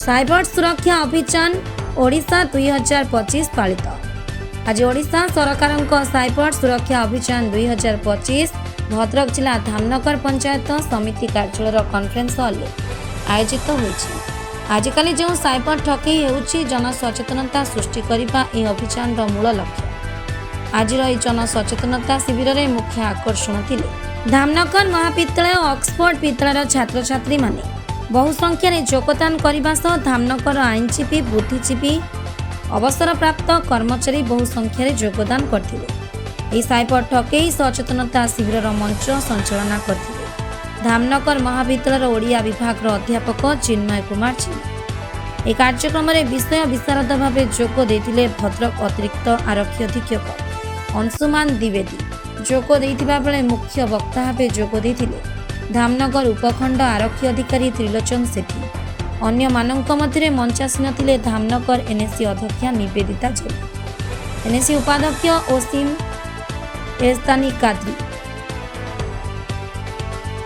Cyber सुरक्षा अभियान ओडिशा 2025 पालित। आज ओडिशा सरकार साइबर सुरक्षा अभियान 2025 भद्रक जिला धामनगर पंचायत समिति कार्यालय कॉन्फ्रेंस हॉल आयोजित होईछि। आजिकाली जो साइबर ठकई हेउछि जनसचेतनता सृष्टि करिबा ए अभियान मूल लक्ष्य। आज जन सचेतनता शिविर में मुख्य आकर्षण थिले धामनगर महाविद्यालय ऑक्सफोर्ड विद्यालय छात्र छात्री माने बहु संख्यार योगदान करने सह धामनगर आईनजीवी बुद्धिजीवी अवसरप्राप्त कर्मचारी बहु संख्यार योगदान करथिले। साइबर ठकई सचेतनता शिविर मंच संचालना करथिले धामनगर महाविद्यालय ओडिया विभाग अध्यापक चिन्मय कुमार जी। कार्यक्रम में विषय विशारद भाव जोग देथिले भद्रक अतिरिक्त आरक्षी अधीक्षक अंशुमान द्विवेदी। जोग देथिबा बेले मुख्य वक्ता भाव जोग देथिले धामनगर उपखंड आरक्षी अधिकारी त्रिलोचन सेठी। अन्य मानक मध्य मंचासीन थिले धामनगर एनएससी अध्यक्षा निवेदिता झेल, एनएससी उपाध्यक्ष ओसिम एस्तानी काद्री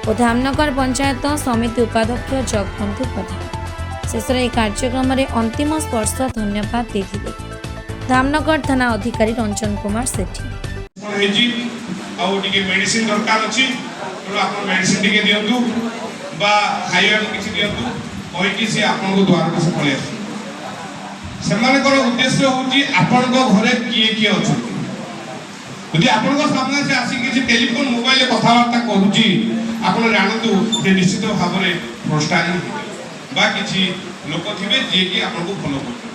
और धामनगर पंचायत समिति उपाध्यक्ष जगबंधु प्रधान। शेष कार्यक्रम में अंतिम स्पर्श धन्यवाद देथिले धामनगर थाना अधिकारी रंजन कुमार सेठी। मेडिसिन दरकार अछि तो आप मेडिसिन टिके दियंतु बा खाइया किछि दियंतु होई कि से आपन को द्वार से पळे आसी। समान को उद्देश्य होची आपन को घरे किए किए अछि। यदि आपन को सामने से आसी किछि टेलीफोन मोबाइल कथा वार्ता करूची आपन जानतु जे निश्चित भाव रे भ्रष्टाचार बा किछि लोक थिबे जे कि आपन को फॉलो करते।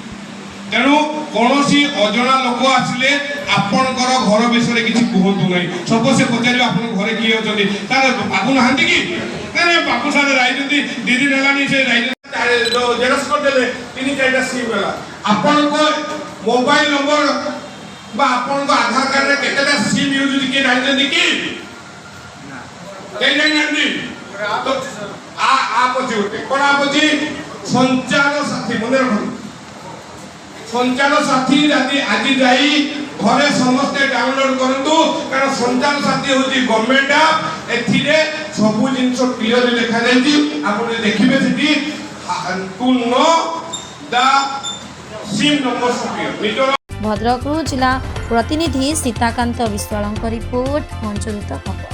तेणु कौनसी अजना लोक आसिले आपणकर घर विषय किसी कहतु ना सब से पचार आप घरे किए अच्छे तार बाबू नहांती कि बाबू सारे राजनीति दी दिन है से जेरक्स करदे तीन चार सिम है आपण मोबाइल नंबर बा आपण आधार कार्ड रे केतेटा सिम यूज किए जानते कि जानते तो आप अच्छे कौन आप अच्छी संचार साथी मन रखते संचार साथी आज जाई घरे समस्ते डाउनलोड करंतु कारण संचार साथी होची गवर्नमेंट ऐप एथिरे सब जिंस क्लियर लिखा जाई आपण देखिबे सेठी to know the SIM number सपियर। भद्रक जिला प्रतिनिधि सीताकांत विश्वाल रिपोर्ट मंचरित खबर।